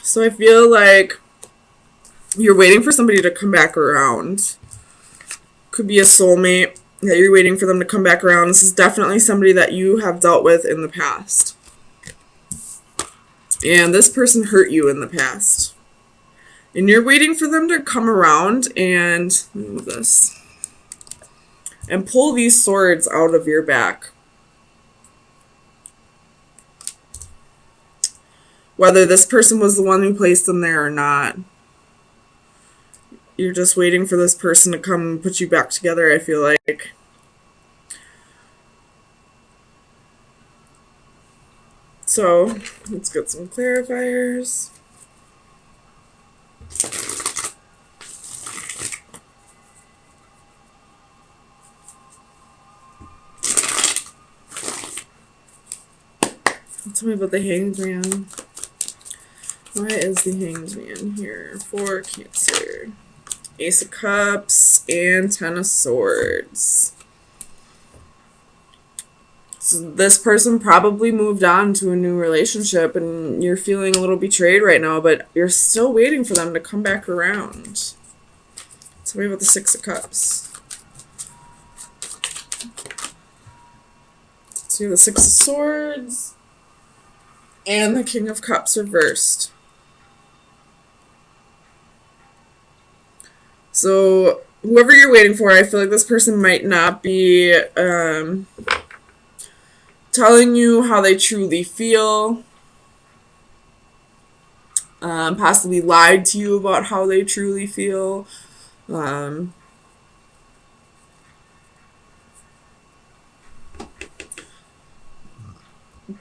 So I feel like you're waiting for somebody to come back around. Could be a soulmate that you're waiting for them to come back around. This is definitely somebody that you have dealt with in the past. And this person hurt you in the past. And you're waiting for them to come around and move this. And pull these swords out of your back. Whether this person was the one who placed them there or not. You're just waiting for this person to come and put you back together, I feel like. So, let's get some clarifiers. Tell me about the Hanged Man. Why is the Hanged Man here for Cancer? Ace of Cups and Ten of Swords. So this person probably moved on to a new relationship and you're feeling a little betrayed right now, but you're still waiting for them to come back around. Tell me about the Six of Cups. So you have the Six of Swords and the King of Cups reversed. So whoever you're waiting for, I feel like this person might not be telling you how they truly feel. Possibly lied to you about how they truly feel. But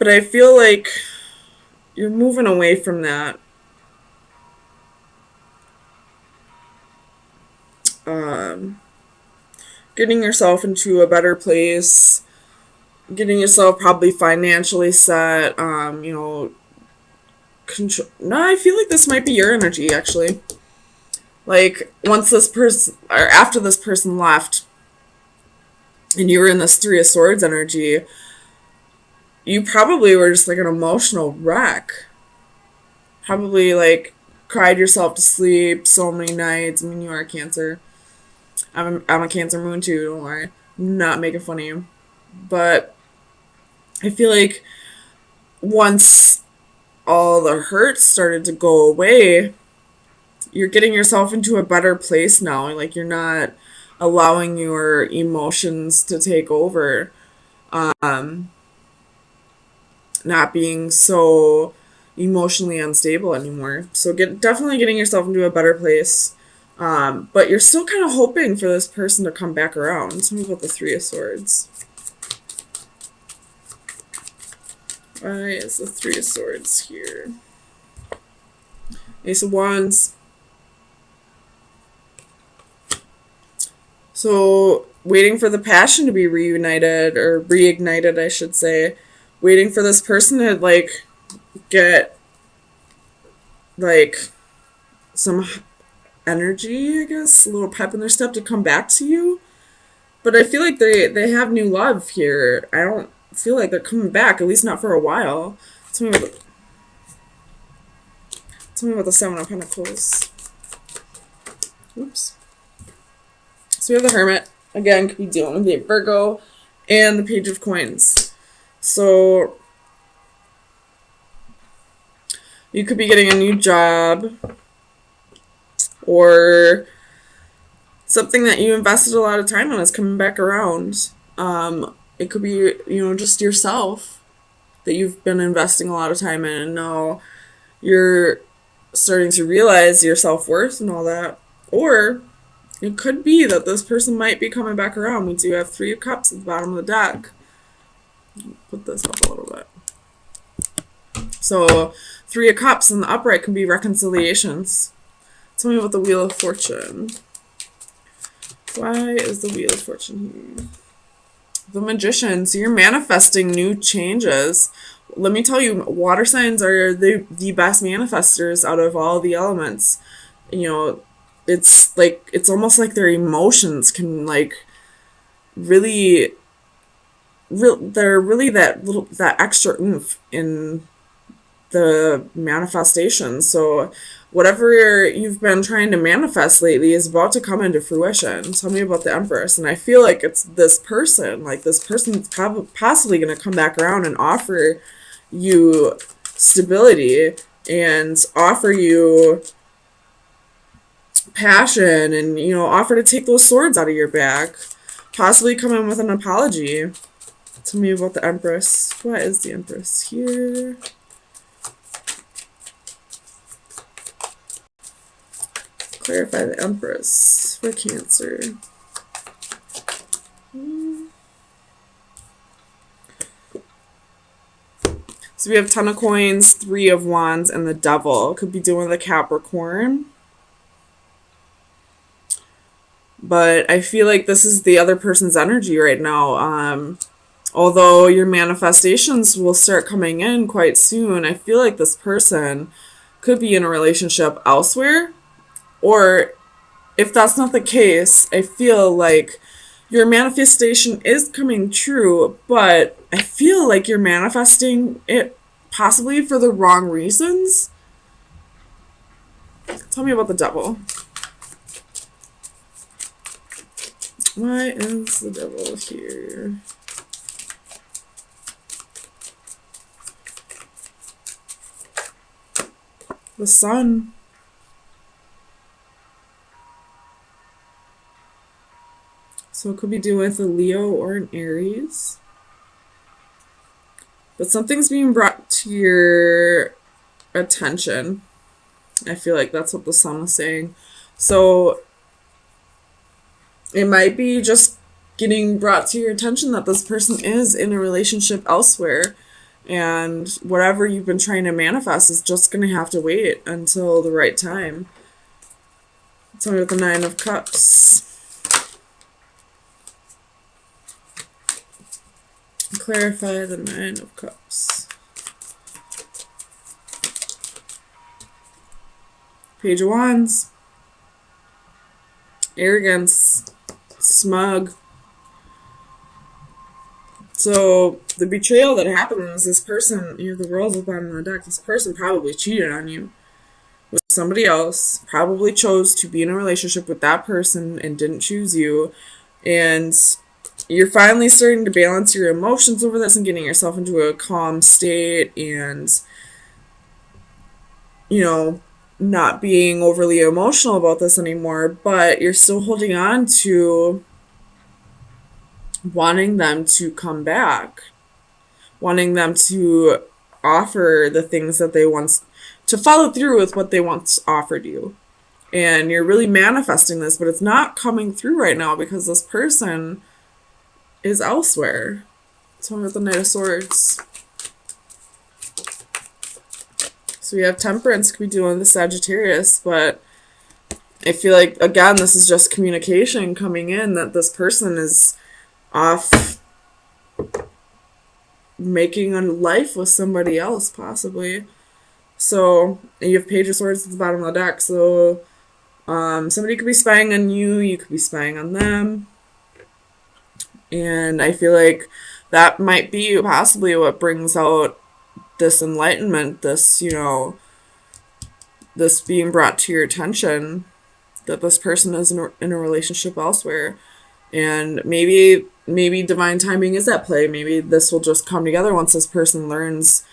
I feel like you're moving away from that. Getting yourself into a better place, getting yourself probably financially set, you know, control. No, I feel like this might be your energy, actually. Like, once this person, or after this person left, and you were in this Three of Swords energy, you probably were just like an emotional wreck. Probably, like, cried yourself to sleep so many nights. I mean, you are a Cancer. I'm a Cancer moon too, don't worry. I'm not making fun of you. But I feel like once all the hurt started to go away, you're getting yourself into a better place now. Like, you're not allowing your emotions to take over. Not being so emotionally unstable anymore. So definitely getting yourself into a better place. But you're still kind of hoping for this person to come back around. Tell me about the Three of Swords. Why is the Three of Swords here? Ace of Wands. So, waiting for the passion to be reunited, or reignited, I should say. Waiting for this person to, like, get, like, some energy, I guess, a little pep in their step to come back to you. But I feel like they have new love here. I don't feel like they're coming back, at least not for a while. Tell me about the Seven of Pentacles. Oops. So we have the Hermit. Again, could be dealing with the Virgo. And the Page of Coins. So you could be getting a new job. Or something that you invested a lot of time on is coming back around. It could be, you know, just yourself that you've been investing a lot of time in, and now you're starting to realize your self-worth and all that. Or it could be that this person might be coming back around. We do have Three of Cups at the bottom of the deck. Put this up a little bit. So Three of Cups in the upright can be reconciliations. Tell me about the Wheel of Fortune. Why is the Wheel of Fortune here? The Magician. So you're manifesting new changes. Let me tell you, water signs are the best manifestors out of all the elements. You know, it's like, it's almost like their emotions can, like, really, they're really that extra oomph in the manifestation. So whatever you've been trying to manifest lately is about to come into fruition. Tell me about the Empress. And I feel like it's this person. Like this person's possibly going to come back around and offer you stability and offer you passion and, you know, offer to take those swords out of your back. Possibly come in with an apology. Tell me about the Empress. What is the Empress here? Clarify the Empress for Cancer. So we have Ten of Coins, Three of Wands, and the Devil. Could be doing the Capricorn. But I feel like this is the other person's energy right now. Although your manifestations will start coming in quite soon, I feel like this person could be in a relationship elsewhere. Or if that's not the case, I feel like your manifestation is coming true, but I feel like you're manifesting it possibly for the wrong reasons. Tell me about the Devil. Why is the Devil here? The Sun. So it could be doing with a Leo or an Aries. But something's being brought to your attention. I feel like that's what the Sun is saying. So it might be just getting brought to your attention that this person is in a relationship elsewhere. And whatever you've been trying to manifest is just going to have to wait until the right time. Tell me with the Nine of Cups. Clarify the Nine of Cups. Page of Wands. Arrogance. Smug. So the betrayal that happened is this person, you know, the world's at the bottom of the deck, this person probably cheated on you with somebody else, probably chose to be in a relationship with that person and didn't choose you. And you're finally starting to balance your emotions over this and getting yourself into a calm state and, you know, not being overly emotional about this anymore, but you're still holding on to wanting them to come back, wanting them to offer the things that they once, to follow through with what they once offered you. And you're really manifesting this, but it's not coming through right now because this person is elsewhere. Tell me with the Knight of Swords. So we have Temperance, could be doing the Sagittarius, but I feel like, again, this is just communication coming in that this person is off making a life with somebody else, possibly. So you have Page of Swords at the bottom of the deck, so somebody could be spying on you, you could be spying on them. And I feel like that might be possibly what brings out this enlightenment, this, you know, this being brought to your attention, that this person is in a relationship elsewhere. And maybe divine timing is at play. Maybe this will just come together once this person learns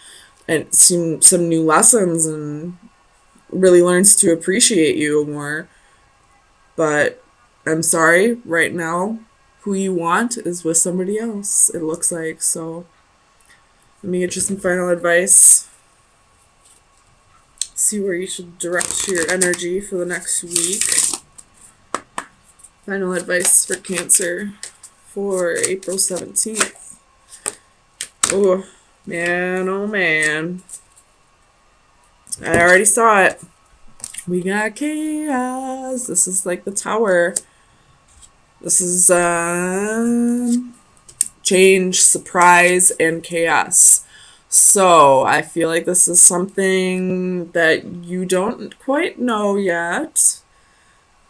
and some new lessons and really learns to appreciate you more. But I'm sorry, right now, who you want is with somebody else, it looks like. So let me get you some final advice. See where you should direct your energy for the next week. Final advice for Cancer for April 17th. Oh, man, oh man. I already saw it. We got chaos. This is like the Tower. This is change, surprise, and chaos. So I feel like this is something that you don't quite know yet,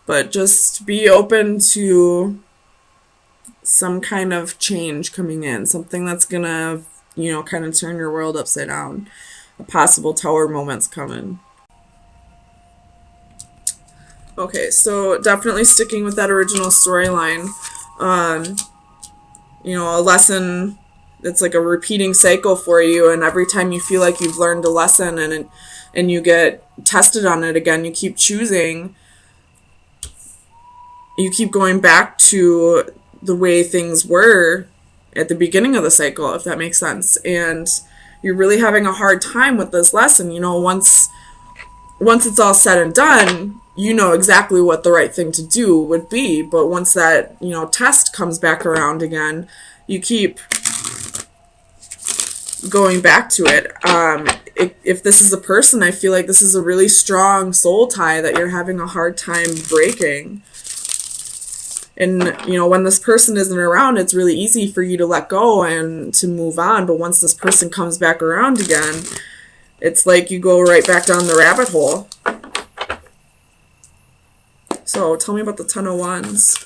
but just be open to some kind of change coming in, something that's gonna, you know, kind of turn your world upside down. a possible Tower moment's coming. Okay, so definitely sticking with that original storyline. A lesson that's like a repeating cycle for you, and every time you feel like you've learned a lesson and you get tested on it again, you keep going back to the way things were at the beginning of the cycle, if that makes sense. And you're really having a hard time with this lesson. Once it's all said and done, you know exactly what the right thing to do would be. But once that, test comes back around again, you keep going back to it. If this is a person, I feel like this is a really strong soul tie that you're having a hard time breaking. And, when this person isn't around, it's really easy for you to let go and to move on. But once this person comes back around again, it's like you go right back down the rabbit hole. So tell me about the Ten of Wands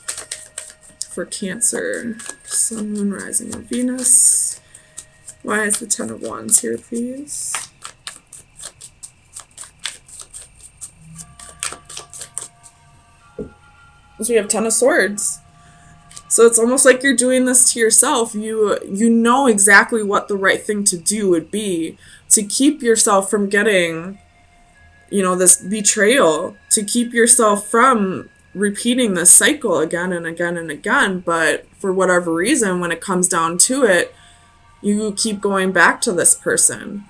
for Cancer. Sun, Moon, Rising, and Venus. Why is the Ten of Wands here, please? So you have Ten of Swords. So it's almost like you're doing this to yourself. You know exactly what the right thing to do would be to keep yourself from getting, this betrayal, to keep yourself from repeating this cycle again and again and again. But for whatever reason, when it comes down to it, you keep going back to this person.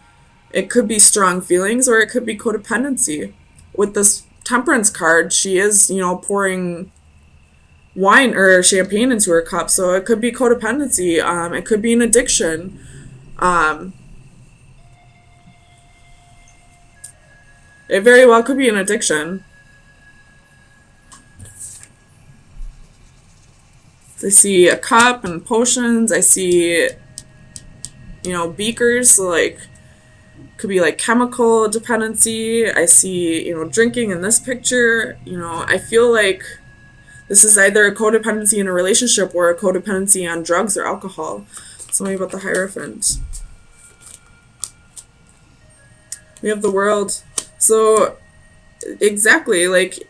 It could be strong feelings or it could be codependency. With this Temperance card, she is, pouring wine or champagne into her cup, so it could be codependency. It could be an addiction. It very well could be an addiction. I see a cup and potions. I see, beakers, so could be chemical dependency. I see, drinking in this picture. I feel like this is either a codependency in a relationship or a codependency on drugs or alcohol. Tell me about the Hierophant. We have the World. So exactly,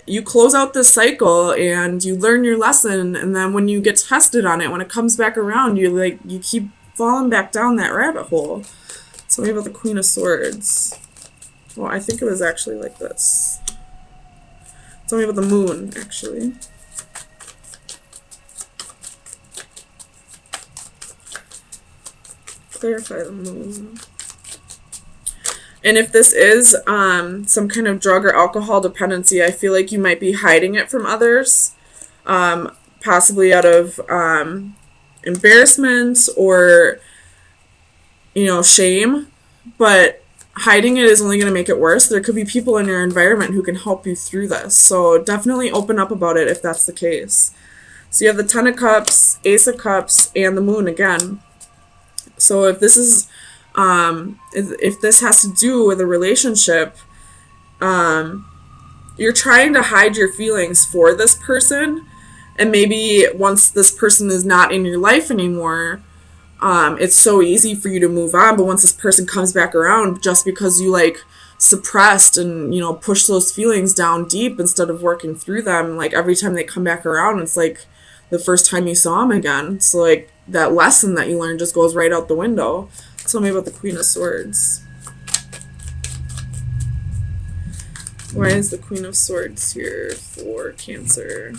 you close out this cycle and you learn your lesson, and then when you get tested on it, when it comes back around, you keep falling back down that rabbit hole. Tell me about the Queen of Swords. Well, I think it was actually like this. Tell me about the Moon, actually. Clarify the Moon. And if this is some kind of drug or alcohol dependency, I feel like you might be hiding it from others, possibly out of embarrassment or, shame. But hiding it is only going to make it worse. There could be people in your environment who can help you through this. So definitely open up about it if that's the case. So you have the Ten of Cups, Ace of Cups, and the Moon again. So if this is if this has to do with a relationship, you're trying to hide your feelings for this person, and maybe once this person is not in your life anymore, it's so easy for you to move on. But once this person comes back around, just because you suppressed and pushed those feelings down deep instead of working through them, every time they come back around, it's like the first time you saw them again. So that lesson that you learned just goes right out the window. Tell me about the Queen of Swords. Why is the Queen of Swords here for Cancer?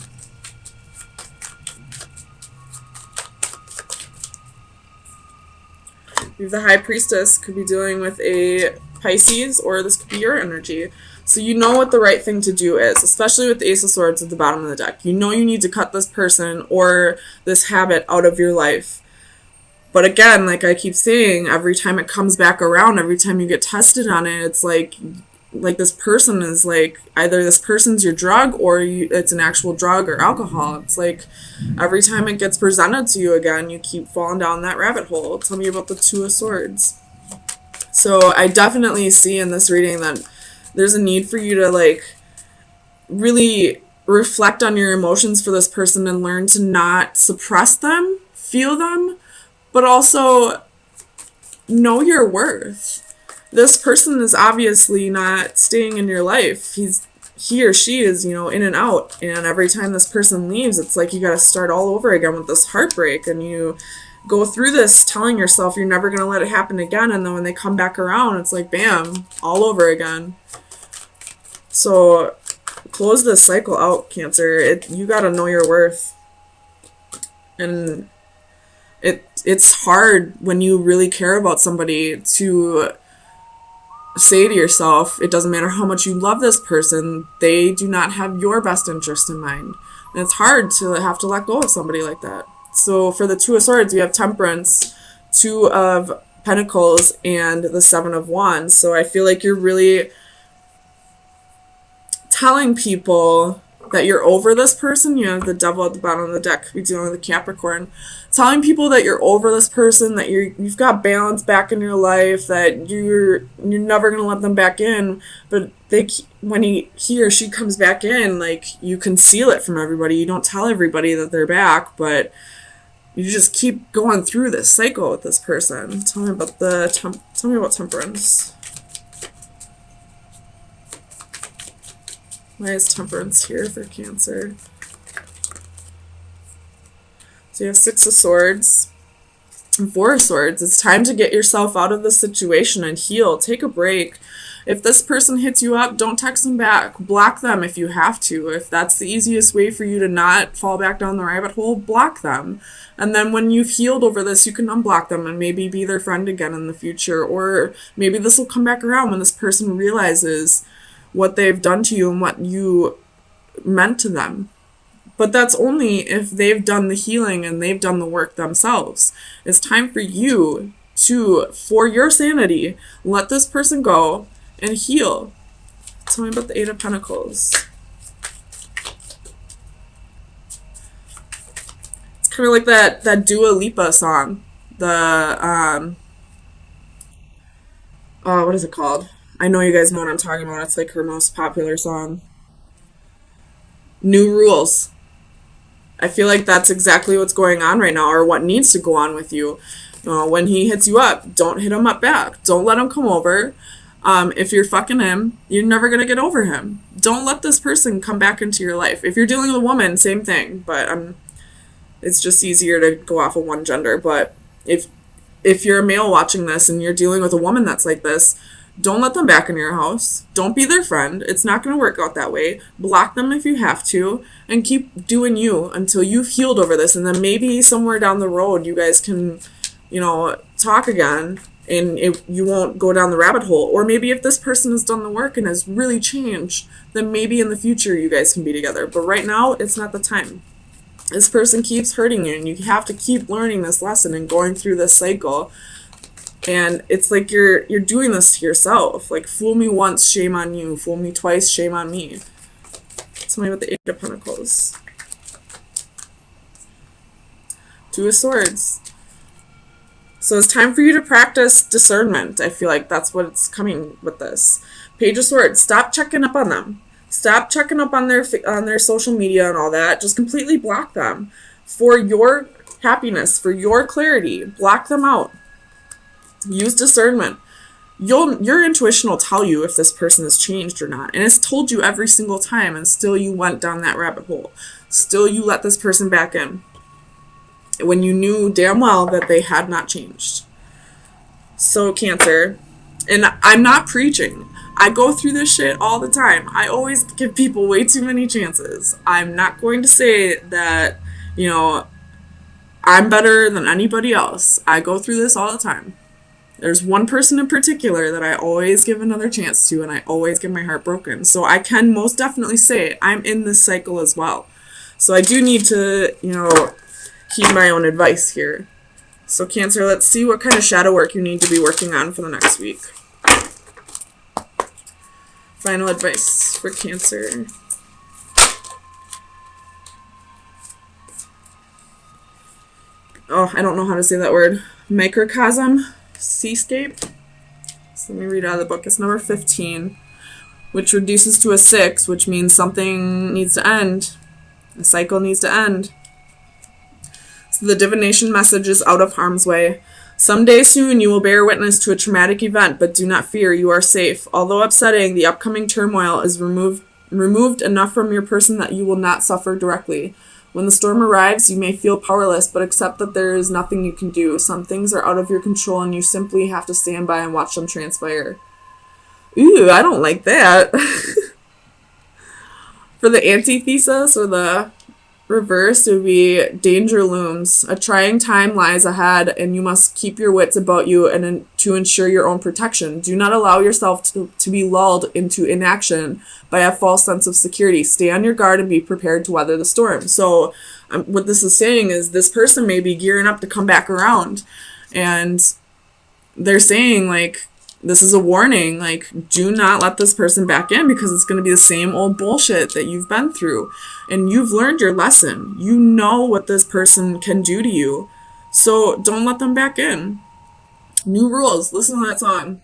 You have the High Priestess, could be dealing with a Pisces, or this could be your energy. So you know what the right thing to do is, especially with the Ace of Swords at the bottom of the deck. You know you need to cut this person or this habit out of your life. But again, like I keep saying, every time it comes back around, every time you get tested on it, it's like this person is either this person's your drug or it's an actual drug or alcohol. It's every time it gets presented to you again, you keep falling down that rabbit hole. Tell me about the Two of Swords. So I definitely see in this reading that there's a need for you to really reflect on your emotions for this person and learn to not suppress them, feel them, but also know your worth. this person is obviously not staying in your life. He or she is, in and out. And every time this person leaves, it's like you got to start all over again with this heartbreak. And you go through this telling yourself you're never going to let it happen again. And then when they come back around, it's like, bam, all over again. So close this cycle out, Cancer. You got to know your worth. And it's hard when you really care about somebody to say to yourself, it doesn't matter how much you love this person, they do not have your best interest in mind. And it's hard to have to let go of somebody like that. So for the Two of Swords, we have Temperance, Two of Pentacles, and the Seven of Wands. So I feel like you're really telling people that you're over this person. You have the Devil at the bottom of the deck. We're dealing with the Capricorn. Telling people that you're over this person, that you've got balance back in your life, that you're never gonna let them back in. But when he or she comes back in, like, you conceal it from everybody. You don't tell everybody that they're back, but you just keep going through this cycle with this person. Tell me about Temperance. Why is Temperance here for Cancer? So you have Six of Swords and Four of Swords. It's time to get yourself out of this situation and heal. Take a break. If this person hits you up, don't text them back. Block them if you have to. If that's the easiest way for you to not fall back down the rabbit hole, block them. And then when you've healed over this, you can unblock them and maybe be their friend again in the future. Or maybe this will come back around when this person realizes what they've done to you and what you meant to them. But that's only if they've done the healing and they've done the work themselves. It's time for you to, for your sanity, let this person go and heal. Tell me about the Eight of Pentacles. It's kind of like that Dua Lipa song. What is it called? I know you guys know what I'm talking about. It's like her most popular song. New Rules. I feel like that's exactly what's going on right now, or what needs to go on with you. When he hits you up, don't hit him up back. Don't let him come over. If you're fucking him, you're never going to get over him. Don't let this person come back into your life. If you're dealing with a woman, same thing. But it's just easier to go off of one gender. But if you're a male watching this and you're dealing with a woman that's like this, don't let them back in your house. Don't be their friend. It's not going to work out that way. Block them if you have to, and keep doing you until you've healed over this. And then maybe somewhere down the road, you guys can, talk again, and you won't go down the rabbit hole. Or maybe if this person has done the work and has really changed, then maybe in the future you guys can be together. But right now, it's not the time. This person keeps hurting you, and you have to keep learning this lesson and going through this cycle. And it's like you're doing this to yourself. Like, fool me once, shame on you. Fool me twice, shame on me. Tell me about the Eight of Pentacles. Two of Swords. So it's time for you to practice discernment. I feel like that's what's coming with this. Page of Swords. Stop checking up on them. Stop checking up on their social media and all that. Just completely block them. For your happiness, for your clarity, block them out. Use discernment. Your intuition will tell you if this person has changed or not. And it's told you every single time, and still you went down that rabbit hole. Still you let this person back in when you knew damn well that they had not changed. So, Cancer, and I'm not preaching. I go through this shit all the time. I always give people way too many chances. I'm not going to say that, I'm better than anybody else. I go through this all the time. There's one person in particular that I always give another chance to, and I always get my heart broken. So I can most definitely say I'm in this cycle as well. So I do need to, heed my own advice here. So Cancer, let's see what kind of shadow work you need to be working on for the next week. Final advice for Cancer. Oh, I don't know how to say that word. Microcosm. Seascape. So let me read out of the book. It's number 15, which reduces to a 6, which means something needs to end. A cycle needs to end. So the divination message is out of harm's way. Someday soon you will bear witness to a traumatic event, but do not fear, you are safe. Although upsetting, the upcoming turmoil is removed enough from your person that you will not suffer directly. When the storm arrives, you may feel powerless, but accept that there is nothing you can do. Some things are out of your control, and you simply have to stand by and watch them transpire. Ooh, I don't like that. For the antithesis, or the reverse, it would be danger looms. A trying time lies ahead, and you must keep your wits about you and to ensure your own protection. Do not allow yourself to be lulled into inaction by a false sense of security. Stay on your guard and be prepared to weather the storm. So what this is saying is this person may be gearing up to come back around, and they're saying, like, this is a warning, like, do not let this person back in, because it's going to be the same old bullshit that you've been through. And you've learned your lesson. You know what this person can do to you. So don't let them back in. New rules. Listen to that song.